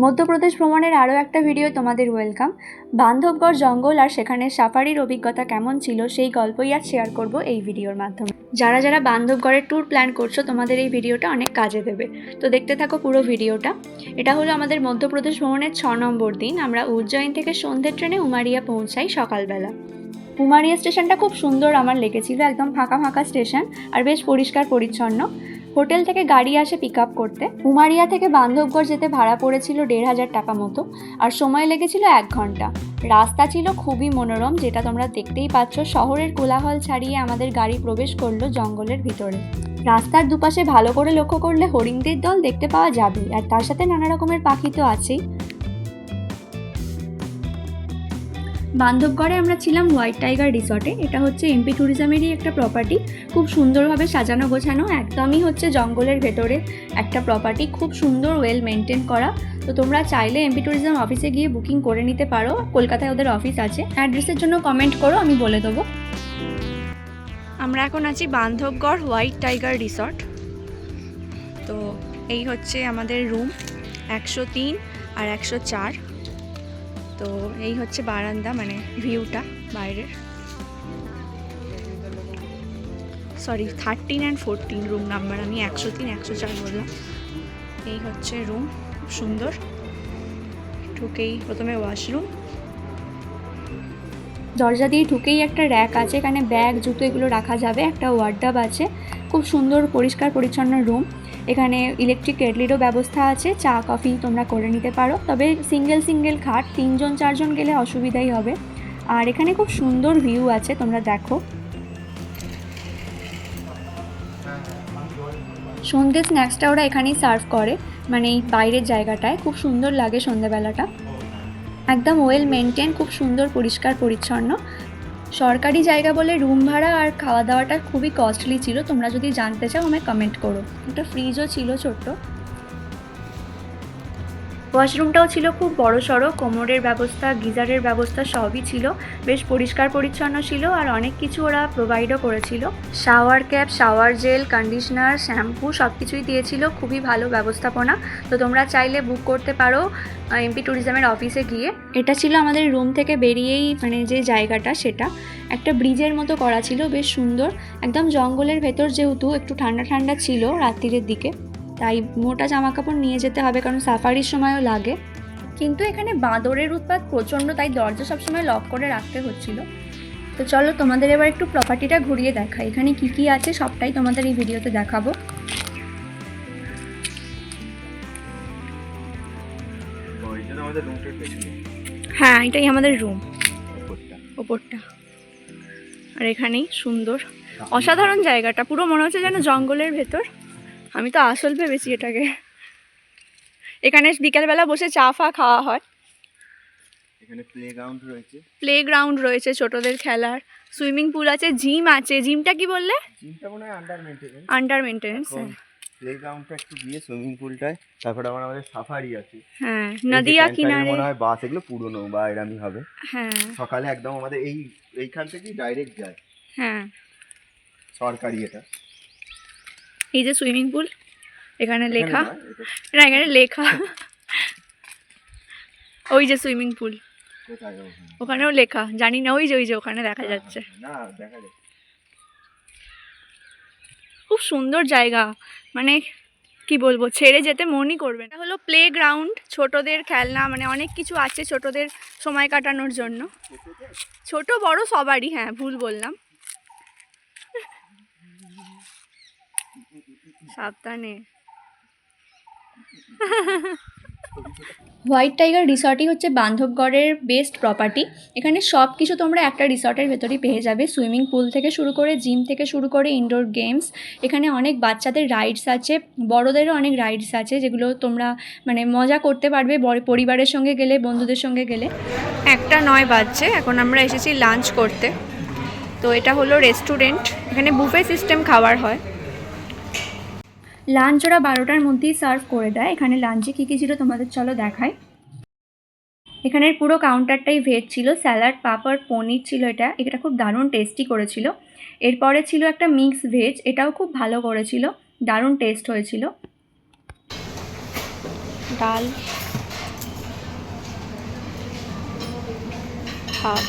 মধ্যপ্রদেশ ভ্রমণের আরও একটা ভিডিও তোমাদের ওয়েলকাম। বান্ধবগড় জঙ্গল আর সেখানে সাফারির অভিজ্ঞতা কেমন ছিল সেই গল্পই আজ শেয়ার করব এই ভিডিওর মাধ্যমে। যারা যারা বান্ধবগড়ের ট্যুর প্ল্যান করছো তোমাদের এই ভিডিওটা অনেক কাজে দেবে, তো দেখতে থাকো পুরো ভিডিওটা। এটা হলো আমাদের মধ্যপ্রদেশ ভ্রমণের 6 নম্বর দিন। আমরা উজ্জয়ন থেকে সন্ধ্যের ট্রেনে উমারিয়া পৌঁছাই সকালবেলা। উমারিয়া স্টেশনটা খুব সুন্দর আমার লেগেছিল, একদম ফাঁকা ফাঁকা স্টেশন আর বেশ পরিষ্কার পরিচ্ছন্ন। হোটেল থেকে গাড়ি আসে পিক আপ করতে। উমারিয়া থেকে বান্ধবগড় যেতে ভাড়া পড়েছিল 1,500 টাকা মতো, আর সময় লেগেছিল 1 ঘন্টা। রাস্তা ছিল খুবই মনোরম, যেটা তোমরা দেখতেই পাচ্ছ। শহরের কোলাহল ছাড়িয়ে আমাদের গাড়ি প্রবেশ করলো জঙ্গলের ভিতরে। রাস্তার দুপাশে ভালো করে লক্ষ্য করলে হরিণদের দল দেখতে পাওয়া যাবে, আর তার সাথে নানা রকমের পাখি তো আছেই। বান্ধবগড়ে আমরা ছিলাম হোয়াইট টাইগার রিসর্টে। এটা হচ্ছে এমপি ট্যুরিজমেরই একটা প্রপার্টি, খুব সুন্দরভাবে সাজানো গোছানো, একদমই হচ্ছে জঙ্গলের ভেতরে একটা প্রপার্টি, খুব সুন্দর ওয়েল মেনটেন করা। তো তোমরা চাইলে এমপি ট্যুরিজম অফিসে গিয়ে বুকিং করে নিতে পারো, কলকাতায় ওদের অফিস আছে। অ্যাড্রেসের জন্য কমেন্ট করো, আমি বলে দেবো। আমরা এখন আছি বান্ধবগড় হোয়াইট টাইগার রিসর্ট। তো এই হচ্ছে আমাদের রুম 103 আর 104। তো এই হচ্ছে বারান্দা, মানে ভিউটা বাইরের। 13 and 14 রুম নাম্বার, আমি 103 104 বললাম। এই হচ্ছে রুম, খুব সুন্দর। ঢুকেই প্রথমে ওয়াশরুম, দরজা দিয়ে ঢুকেই একটা র্যাক আছে, এখানে ব্যাগ জুতো এগুলো রাখা যাবে। একটা ওয়ার্ডরোব আছে, খুব সুন্দর পরিষ্কার পরিচ্ছন্ন রুম। এখানে ইলেকট্রিক কেটলিরও ব্যবস্থা আছে, চা কফি তোমরা করে নিতে পারো। তবে সিঙ্গেল খাট, 3জন 4জন গেলে অসুবিধাই হবে। আর এখানে খুব সুন্দর ভিউ আছে, তোমরা দেখো। সন্ধ্যে স্ন্যাক্সটা ওরা এখানেই সার্ভ করে, মানে এই বাইরের জায়গাটায়। খুব সুন্দর লাগে সন্ধ্যেবেলাটা, একদম ওয়েল মেনটেন, খুব সুন্দর পরিষ্কার পরিচ্ছন্ন। সরকারি জায়গা বলে রুম ভাড়া আর খাওয়া দাওয়াটা খুবই কস্টলি ছিল। তোমরা যদি জানতে চাও আমায় কমেন্ট করো। একটা ফ্রিজও ছিল ছোট্ট। ওয়াশরুমটাও ছিল খুব বড় সড়ো, কোমরের ব্যবস্থা, গিজারের ব্যবস্থা সবই ছিল। বেশ পরিষ্কার পরিচ্ছন্ন ছিল, আর অনেক কিছু ওরা প্রোভাইডও করেছিল। Shower cap, shower gel, conditioner, shampoo সব কিছুই দিয়েছিল। খুবই ভালো ব্যবস্থাপনা। তো তোমরা চাইলে বুক করতে পারো এমপি ট্যুরিজমের অফিসে গিয়ে। এটা ছিল আমাদের রুম থেকে বেরিয়েই, মানে যে জায়গাটা সেটা একটা ব্রিজের মতো করা ছিল, বেশ সুন্দর। একদম জঙ্গলের ভেতর, যেহেতু একটু ঠান্ডা ঠান্ডা ছিল রাত্রির দিকে, তাই মোটা জামা কাপড় নিয়ে যেতে হবে, কারণ সাফারির সময়ও লাগে। কিন্তু এখানে বাঁদরের উৎপাত প্রচণ্ড, তাই দরজা সবসময় লক করে রাখতে হচ্ছিল। তো চলো তোমাদের এবার একটু প্রপার্টিটা ঘুরিয়ে দেখাই। এখানে কি কি আছে সবটাই তোমাদের এই ভিডিওতে দেখাবো। হ্যাঁ, এটাই আমাদের রুম, ওপরটা। আর এখানেই সুন্দর অসাধারণ জায়গাটা, পুরো মনে হচ্ছে যেন জঙ্গলের ভেতর। আমি তো আসল ভেবেছি এটাকে। এখানে বিকেলবেলা বসে চা ফা খাওয়া হয়। এখানে প্লেগ্রাউন্ড রয়েছে ছোটদের খেলার, সুইমিং পুল আছে, জিম আছে। জিমটা কি বললে? জিমটা মনে হয় আন্ডার মেইনটেনেন্স। প্লেগ্রাউন্ডটা একটু গিয়ে সুইমিং পুলটায়, তারপর আমাদের সাফারি আছে। হ্যাঁ, নদিয়া কিনারে মনে হয় বাস, এগুলো পুরনো বা এরামই হবে। হ্যাঁ, সকালে একদম আমাদের এইখান থেকেই ডাইরেক্ট যায়। হ্যাঁ, সরকারি এটা। এই যে সুইমিং পুল, এখানে লেখা না, এখানে লেখা ওই যে সুইমিং পুল, ওখানেও লেখা, জানি না। ওই যে ওখানে দেখা যাচ্ছে। খুব সুন্দর জায়গা, মানে কি বলবো, ছেড়ে যেতে মনই করবে না। এটা হলো প্লে গ্রাউন্ড, ছোটদের খেলনা, মানে অনেক কিছু আছে ছোটদের সময় কাটানোর জন্য, ছোট বড় সবারই। হ্যাঁ, ভুল বললাম, সাবধানে। হোয়াইট টাইগার রিসর্টই হচ্ছে বান্ধবগড়ের বেস্ট প্রপার্টি। এখানে সব কিছু তোমরা একটা রিসর্টের ভেতরেই পেয়ে যাবে। সুইমিং পুল থেকে শুরু করে, জিম থেকে শুরু করে, ইনডোর গেমস। এখানে অনেক বাচ্চাদের রাইডস আছে, বড়োদেরও অনেক রাইডস আছে, যেগুলো তোমরা মানে মজা করতে পারবে পরিবারের সঙ্গে গেলে, বন্ধুদের সঙ্গে গেলে। 1:09 বাজছে, এখন আমরা এসেছি লাঞ্চ করতে। তো এটা হলো রেস্টুরেন্ট, এখানে বুফে সিস্টেম খাবার হয়। লাঞ্চ ওরা 12টার মধ্যেই সার্ভ করে দেয়। এখানে লাঞ্চে কী কী ছিল তোমাদের চলো দেখাই। এখানের পুরো কাউন্টারটাই ভেজ ছিল। স্যালাড, পাঁপড়, পনির ছিল। এটা খুব দারুণ টেস্টি করেছিল। এরপরে ছিল একটা মিক্স ভেজ, এটাও খুব ভালো করেছিল, দারুণ টেস্ট হয়েছিল। ডাল, ভাত,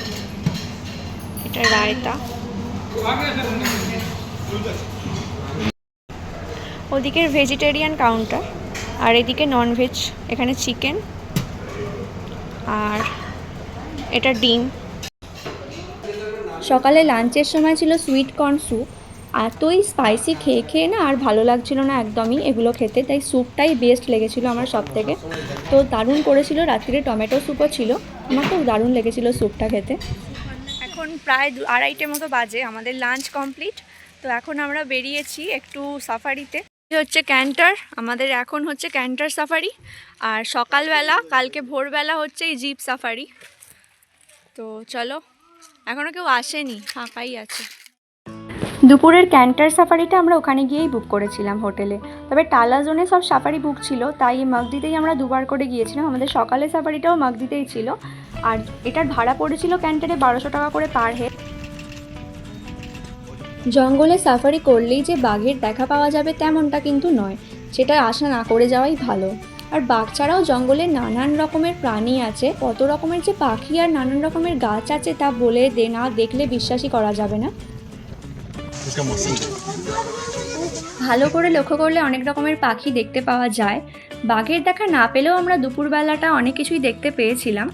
এটা রায়তা, ওদিকের ভেজিটেরিয়ান কাউন্টার, আর এদিকে ননভেজ, এখানে চিকেন আর এটা ডিম। সকালে লাঞ্চের সময় ছিল সুইট কর্ন স্যুপ। এতই স্পাইসি খেয়ে খেয়ে না আর ভালো লাগছিল না একদমই এগুলো খেতে, তাই স্যুপটাই বেস্ট লেগেছিলো আমার সব থেকে। তো দারুণ করেছিল, রাত্রিরে টমেটো স্যুপও ছিল, আমার খুব দারুণ লেগেছিল স্যুপটা খেতে। এখন প্রায় 2-2:30 মতো বাজে, আমাদের লাঞ্চ কমপ্লিট। তো এখন আমরা বেরিয়েছি একটু সাফারিতে। হচ্ছে ক্যান্টার, আমাদের এখন হচ্ছে ক্যান্টার সাফারি, আর সকালবেলা কালকে ভোরবেলা হচ্ছে এই জিপ সাফারি। তো চলো, এখনও কেউ আসেনি, ফাঁকাই আছে। দুপুরের ক্যান্টার সাফারিটা আমরা ওখানে গিয়েই বুক করেছিলাম হোটেলে, তবে টালা জোনে সব সাফারি বুক ছিল, তাই মাগদিতেই আমরা দুবার করে গিয়েছিলাম। আমাদের সকালের সাফারিটাও মাগদিতেই ছিল, আর এটার ভাড়া পড়েছিল ক্যান্টারে 1200 টাকা করে পার হেড। জঙ্গলে সাফারি করলেই যে বাঘের দেখা পাওয়া যাবে তেমনটা কিন্তু নয়, সেটা আশা না করে যাওয়াই ভালো। আর বাঘ ছাড়াও জঙ্গলে নানান রকমের প্রাণী আছে, কত রকমের যে পাখি আর নানান রকমের গাছ আছে তা বলে না দেখলে বিশ্বাসই করা যাবে না। ভালো করে লক্ষ্য করলে অনেক রকমের পাখি দেখতে পাওয়া যায়। বাঘের দেখা না পেলেও আমরা দুপুরবেলাটা অনেক কিছুই দেখতে পেয়েছিলাম।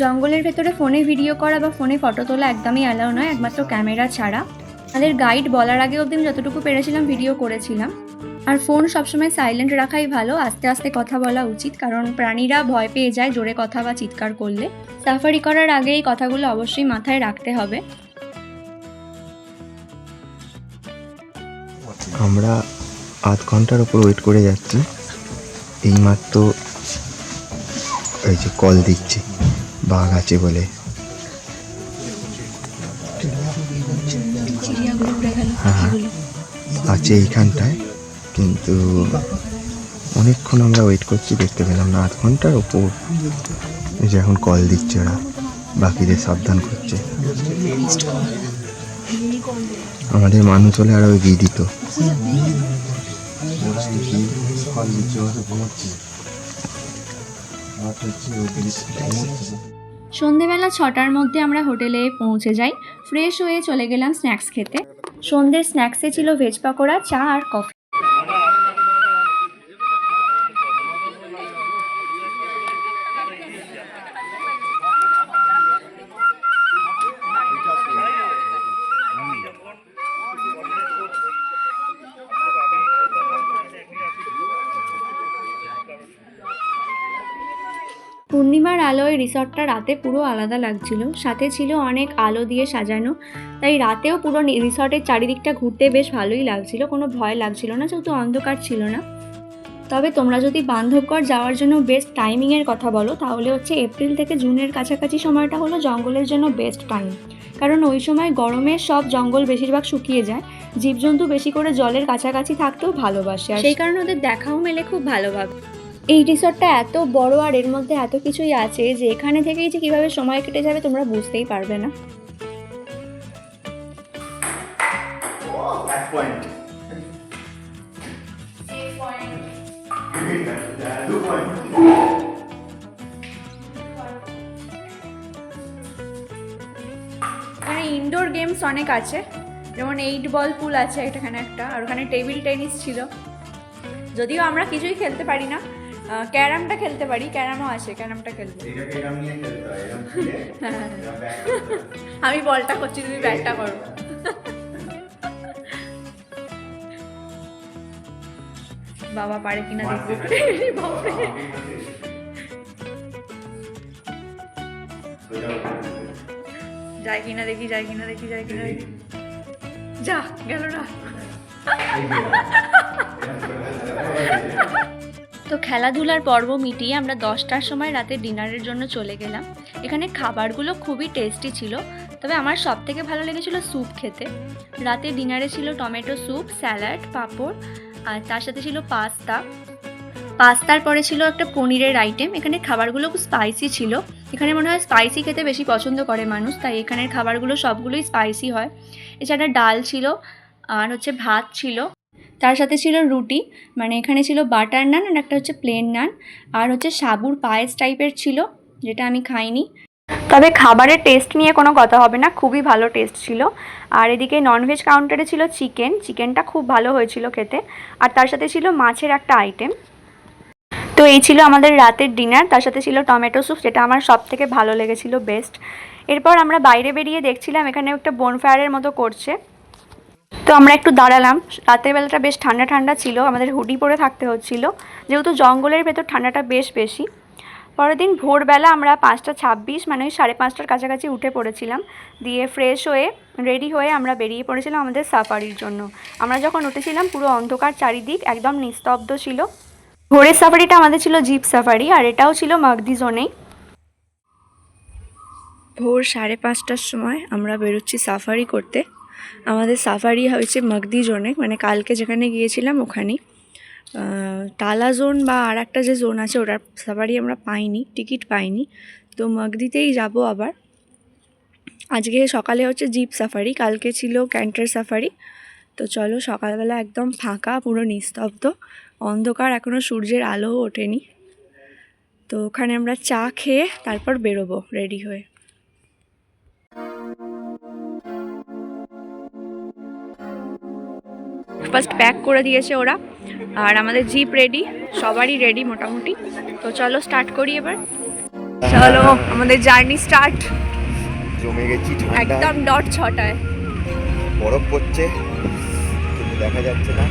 জঙ্গলের ভেতরে ফোনে ভিডিও করা বা ফোনে ফটো তোলা একদমই অ্যালাউ নয়, একমাত্র ক্যামেরা ছাড়া। আমাদের গাইড বলার আগে অবধি যতটুকু পেরেছিলাম ভিডিও করেছিলাম। আর ফোন সবসময় সাইলেন্ট রাখাই ভালো, আস্তে আস্তে কথা বলা উচিত, কারণ প্রাণীরা ভয় পেয়ে যায় জোরে কথা বা চিৎকার করলে। সাফারি করার আগে এই কথাগুলো অবশ্যই মাথায় রাখতে হবে। আমরা আধ ঘন্টার উপর ওয়েট করে যাচ্ছি, এইমাত্র এই যে কল দিচ্ছে বাঘ আছে বলে। হ্যাঁ আছে এইখানটায়, কিন্তু অনেকক্ষণ আমরা ওয়েট করছি, দেখতে পেলাম না। আধ ঘন্টার ওপর। এই যে এখন কল দিচ্ছে, ওরা বাকিদের সাবধান করছে। আমাদের মানুষ হলে আরো এগিয়ে দিত। সন্ধেবেলা 6টার মধ্যে আমরা হোটেলে পৌঁছে যাই, ফ্রেশ হয়ে চলে গেলাম স্ন্যাক্স খেতে। সন্ধ্যের স্ন্যাক্সে ছিল ভেজ পকোড়া, চা আর কফি। পূর্ণিমার আলোয় রিসর্টটা রাতে পুরো আলাদা লাগছিল, সাথে ছিল অনেক আলো দিয়ে সাজানো, তাই রাতেও পুরো রিসর্টের চারিদিকটা ঘুরতে বেশ ভালোই লাগছিল, কোনো ভয় লাগছিল না, যেহেতু অন্ধকার ছিল না। তবে তোমরা যদি বান্ধবগড় যাওয়ার জন্য বেস্ট টাইমিংয়ের কথা বলো, তাহলে হচ্ছে এপ্রিল থেকে জুনের কাছাকাছি সময়টা হলো জঙ্গলের জন্য বেস্ট টাইম, কারণ ওই সময় গরমে সব জঙ্গল বেশিরভাগ শুকিয়ে যায়, জীবজন্তু বেশি করে জলের কাছাকাছি থাকতেও ভালোবাসে, আর সেই কারণে ওদের দেখাও মেলে খুব ভালোভাবে। এই রিসর্টটা এত বড় আর এর মধ্যে এত কিছুই আছে যে এখানে থেকেই যে কীভাবে সময় কেটে যাবে তোমরা বুঝতেই পারবে না। এখানে ইনডোর গেমস অনেক আছে, যেমন 8 বল পুল আছে এখানে একটা, আর ওখানে টেবিল টেনিস ছিল। যদিও আমরা কিছুই খেলতে পারি না, ক্যারামটা খেলতে পারি, ক্যারামও আছে, ক্যারামটা খেলবো। আমি বলটা করছি, তুমি ব্যাটটা করো। বাবা পারে কিনা দেখবো। যায় কিনা দেখি, যায় কিনা দেখি, যায় কিনা দেখি। যা গেল না। তো খেলাধুলার পর্ব মিটিয়ে আমরা 10টার সময় রাতে ডিনারের জন্য চলে গেলাম। এখানে খাবারগুলো খুবই টেস্টি ছিল, তবে আমার সব থেকে ভালো লেগেছিল স্যুপ খেতে। রাতে ডিনারে ছিল টমেটো স্যুপ, স্যালাড, পাঁপড়, আর তার সাথে ছিল পাস্তার পরে ছিল একটা পনিরের আইটেম। এখানে খাবারগুলো খুব স্পাইসি ছিল, এখানে মনে হয় স্পাইসি খেতে বেশি পছন্দ করে মানুষ, তাই এখানের খাবারগুলো সবগুলোই স্পাইসি হয়। এছাড়া ডাল ছিল, আর হচ্ছে ভাত ছিল, তার সাথে ছিল রুটি, মানে এখানে ছিল বাটার নান আর একটা হচ্ছে প্লেন নান, আর হচ্ছে সাবুর পায়েস টাইপের ছিল, যেটা আমি খাইনি। তবে খাবারের টেস্ট নিয়ে কোনো কথা হবে না, খুবই ভালো টেস্ট ছিল। আর এদিকে ননভেজ কাউন্টারে ছিল চিকেনটা খুব ভালো হয়েছিল খেতে, আর তার সাথে ছিল মাছের একটা আইটেম। তো এই ছিল আমাদের রাতের ডিনার, তার সাথে ছিল টমেটো স্যুপ, যেটা আমার সব থেকে ভালো লেগেছিল, বেস্ট। এরপর আমরা বাইরে বেরিয়ে দেখছিলাম এখানে একটা বনফায়ারের মতো করছে, তো আমরা একটু দাঁড়ালাম। রাতের বেলাটা বেশ ঠান্ডা ঠান্ডা ছিল, আমাদের হুডি পরে থাকতে হচ্ছিল, যেহেতু জঙ্গলের ভেতর ঠান্ডাটা বেশ বেশি। পরের দিন ভোরবেলা আমরা 5:26 মানে ওই 5:30টার কাছাকাছি উঠে পড়েছিলাম, দিয়ে ফ্রেশ হয়ে রেডি হয়ে আমরা বেরিয়ে পড়েছিলাম আমাদের সাফারির জন্য। আমরা যখন উঠেছিলাম পুরো অন্ধকার, চারিদিক একদম নিস্তব্ধ ছিল। ভোরের সাফারিটা আমাদের ছিল জিপ সাফারি, আর এটাও ছিল মাগদি জোনেই। ভোর 5:30টার সময় আমরা বেরোচ্ছি সাফারি করতে। আমাদের সাফারি হয়েছে মাগদি জোনে, মানে কালকে যেখানে গিয়েছিলাম ওখানেই। টালা জোন বা আর একটা যে জোন আছে ওটার সাফারি আমরা পাইনি, টিকিট পাইনি, তো মাগদিতেই যাব আবার। আজকে সকালে হচ্ছে জিপ সাফারি, কালকে ছিল ক্যান্টার সাফারি। তো চলো, সকালবেলা একদম ফাঁকা, পুরো নিস্তব্ধ, অন্ধকার, এখনও সূর্যের আলোও ওঠেনি। তো ওখানে আমরা চা খেয়ে তারপর বেরোবো রেডি হয়ে। ফার্স্ট প্যাক করে দিয়েছে ওরা, আর আমাদের জিপ রেডি, সবারই রেডি মোটামুটি। তো চলো স্টার্ট করি এবার। চলো আমাদের জার্নি স্টার্ট। জমে গেছি ঠান্ডা, একদম ডট 6টায় বরফ পড়ছে কিন্তু দেখা যাচ্ছে না।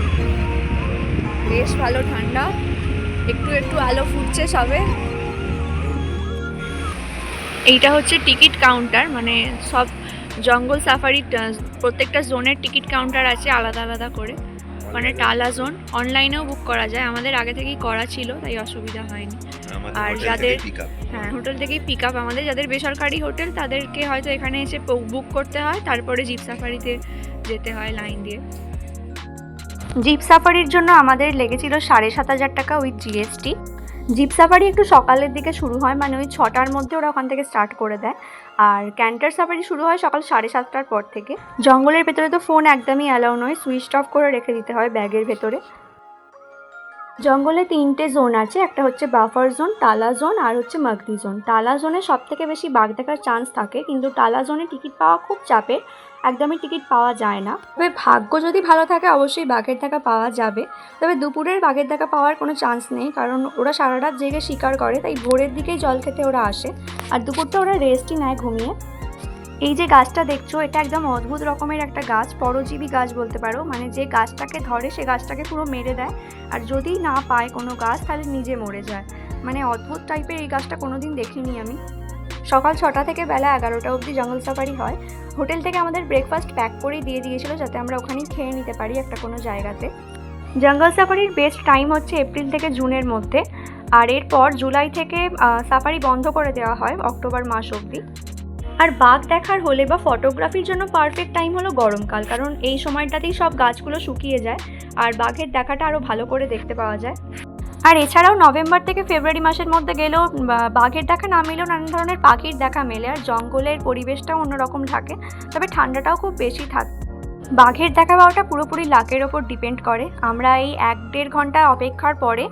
বেশ ভালো ঠান্ডা, একটু একটু আলো ফুটছে সবে। এইটা হচ্ছে টিকিট কাউন্টার, মানে সব জঙ্গল সাফারি প্রত্যেকটা জোনের টিকিট কাউন্টার আছে আলাদা আলাদা করে। মানে টালা জোন অনলাইনেও বুক করা যায়, আমাদের আগে থেকেই করা ছিল, তাই অসুবিধা হয়নি। আর যাদের হ্যাঁ হোটেল থেকেই পিক আপ, আমাদের যাদের বেসরকারি হোটেল তাদেরকে হয়তো এখানে এসে বুক করতে হয়, তারপরে জিপ সাফারিতে যেতে হয় লাইন দিয়ে। জিপ সাফারির জন্য আমাদের লেগেছিল 7,500 টাকা উইথ জিএসটি। জিপ সাফারি একটু সকালের দিকে শুরু হয়, মানে ওই 6টার মধ্যে ওরা ওখান থেকে স্টার্ট করে দেয়। আর ক্যান্টার সাফারি শুরু হয় সকাল 7:30টার পর থেকে। জঙ্গলের ভেতরে তো ফোন একদমই অ্যালাউ নয়, সুইচ অফ করে রেখে দিতে হয় ব্যাগের ভেতরে। জঙ্গলে 3টে জোন আছে, একটা হচ্ছে বাফার জোন, টালা জোন আর হচ্ছে মাগদি জোন। টালা জোনে সব থেকে বেশি বাঘ দেখার চান্স থাকে, কিন্তু টালা জোনে টিকিট পাওয়া খুব চাপের, একদমই টিকিট পাওয়া যায় না। তবে ভাগ্য যদি ভালো থাকে অবশ্যই বাঘের দেখা পাওয়া যাবে। তবে দুপুরের বাঘের দেখা পাওয়ার কোনো চান্স নেই, কারণ ওরা সারা রাত জেগে শিকার করে, তাই ভোরের দিকেই জল খেতে ওরা আসে, আর দুপুরটা ওরা রেস্টই নেয় ঘুমিয়ে। এই যে গাছটা দেখছো, এটা একদম অদ্ভুত রকমের একটা গাছ, পরজীবী গাছ বলতে পারো। মানে যে গাছটাকে ধরে সে গাছটাকে পুরো মেরে দেয়, আর যদি না পায় কোনো গাছ তাহলে নিজে মরে যায়। মানে অদ্ভুত টাইপের এই গাছটা কোনোদিন দেখিনি আমি। সকাল 6টা থেকে বেলা 11টা অবধি জঙ্গল সাফারি হয়। হোটেল থেকে আমাদের ব্রেকফাস্ট প্যাক করেই দিয়ে দিয়েছিল, যাতে আমরা ওখানেই খেয়ে নিতে পারি একটা কোনো জায়গাতে। জঙ্গল সাফারির বেস্ট টাইম হচ্ছে এপ্রিল থেকে জুনের মধ্যে, আর এরপর জুলাই থেকে সাফারি বন্ধ করে দেওয়া হয় অক্টোবর মাস অবধি। আর বাঘ দেখার হলে বা ফটোগ্রাফির জন্য পারফেক্ট টাইম হলো গরমকাল, কারণ এই সময়টাতেই সব গাছগুলো শুকিয়ে যায় আর বাঘের দেখাটা আরও ভালো করে দেখতে পাওয়া যায়। আর এছাড়াও নভেম্বর থেকে ফেব্রুয়ারি মাসের মধ্যে গেলেও বাঘের দেখা না মেলেও নানান ধরনের পাখির দেখা মেলে, আর জঙ্গলের পরিবেশটাও অন্যরকম থাকে, তবে ঠান্ডাটাও খুব বেশি থাকে। বাঘের দেখা পাওয়াটা পুরোপুরি লাকের ওপর ডিপেন্ড করে। আমরা এই 1-1.5 ঘন্টা অপেক্ষার পরে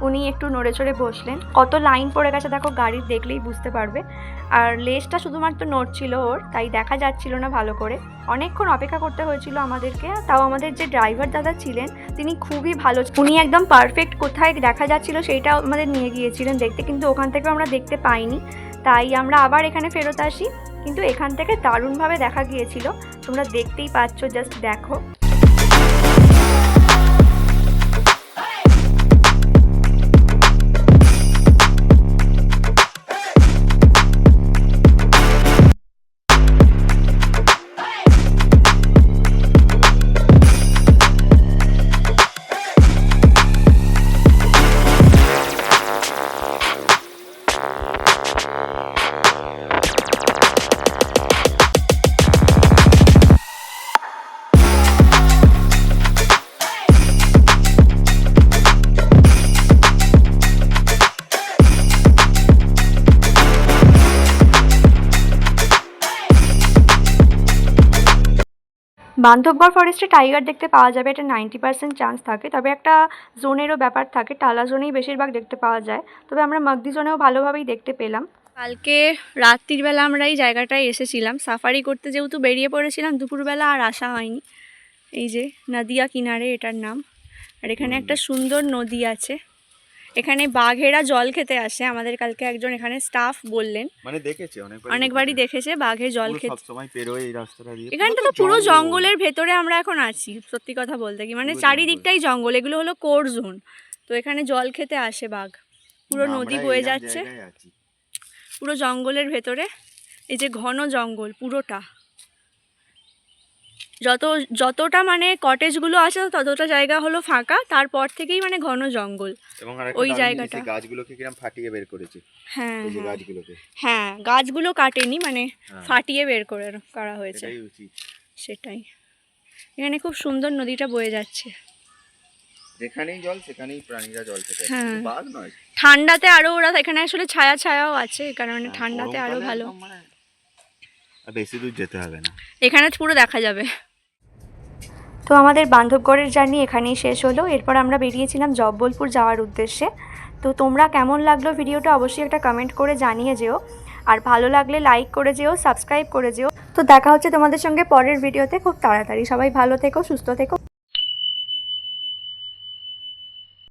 উনি একটু নড়ে চড়ে বসলেন। কত লাইন পড়ে গেছে দেখো, গাড়ির দেখলেই বুঝতে পারবে। আর লেজটা শুধুমাত্র নড়ছিল ওর, তাই দেখা যাচ্ছিল না ভালো করে। অনেকক্ষণ অপেক্ষা করতে হয়েছিল আমাদেরকে, তাও আমাদের যে ড্রাইভার দাদা ছিলেন তিনি খুবই ভালো, উনি একদম পারফেক্ট কোথায় দেখা যাচ্ছিল সেইটা আমাদের নিয়ে গিয়েছিলেন দেখতে, কিন্তু ওখান থেকে আমরা দেখতে পাইনি, তাই আমরা আবার এখানে ফেরত আসি। কিন্তু এখান থেকে দারুণভাবে দেখা গিয়েছিল, তোমরা দেখতেই পাচ্ছ, জাস্ট দেখো। বান্ধবগড় ফরেস্টে টাইগার দেখতে পাওয়া যাবে, এটা 90% চান্স থাকে, তবে একটা জোনেরও ব্যাপার থাকে, টালা জোনেই বেশিরভাগ দেখতে পাওয়া যায়, তবে আমরা মাগদি জোনেও ভালোভাবেই দেখতে পেলাম। কালকে রাত্রিবেলা আমরা এই জায়গাটায় এসেছিলাম সাফারি করতে, যেহেতু বেরিয়ে পড়েছিলাম দুপুরবেলা আর আসা হয়নি। এই যে নদিয়া কিনারে এটার নাম, আর এখানে একটা সুন্দর নদী আছে, এখানে বাঘেরা জল খেতে আসে, আমাদের কালকে একজন এখানে স্টাফ বললেন, মানে দেখেছি অনেকবারই দেখেছে বাঘের জল খেতে। সবসময় পেরোয় এই রাস্তাটা দিয়ে। এখানটা তো পুরো জঙ্গলের ভেতরে আমরা এখন আছি, সত্যি কথা বলতে কি, মানে চারিদিকটাই জঙ্গল, এগুলো হলো কোর জোন, তো এখানে জল খেতে আসে বাঘ। পুরো নদী বয়ে যাচ্ছে পুরো জঙ্গলের ভেতরে, এই যে ঘন জঙ্গল পুরোটা, যতটা মানে কটেজগুলো আছে ততটা জায়গা হলো ফাঁকা, তারপর থেকেই মানে ঘন জঙ্গল। এবং ওই জায়গাটা গাছগুলোকে কিরকম ফাটিয়ে বের করেছে। হ্যাঁ এই যে গাছগুলোকে, হ্যাঁ গাছগুলো কাটেনি, মানে ফাটিয়ে বের করা হয়েছে, এটাই উচিত। সেটাই। এখানে খুব সুন্দর নদীটা বয়ে যাচ্ছে, যেখানেই জল সেখানেই প্রাণীরা জল খেতে আসে, হ্যাঁ। বাঘ নয়। ঠান্ডাতে আরো ওরা এখানে আসলে ছায়াও আছে, এই কারণে ঠান্ডাতে আরো ভালো, বেশি দূর যেতে হবে না, এখানে পুরো দেখা যাবে। তো আমাদের বান্ধবগড়ের জার্নি এখানেই শেষ হলো, এরপর আমরা বেরিয়েছিলাম জব্বলপুর যাওয়ার উদ্দেশ্যে। তো তোমরা কেমন লাগলো ভিডিওটা অবশ্যই একটা কমেন্ট করে জানিয়ে যেও, আর ভালো লাগলে লাইক করে যেও, সাবস্ক্রাইব করে যেও। তো দেখা হচ্ছে তোমাদের সঙ্গে পরের ভিডিওতে খুব তাড়াতাড়ি। সবাই ভালো থেকো, সুস্থ থেকো।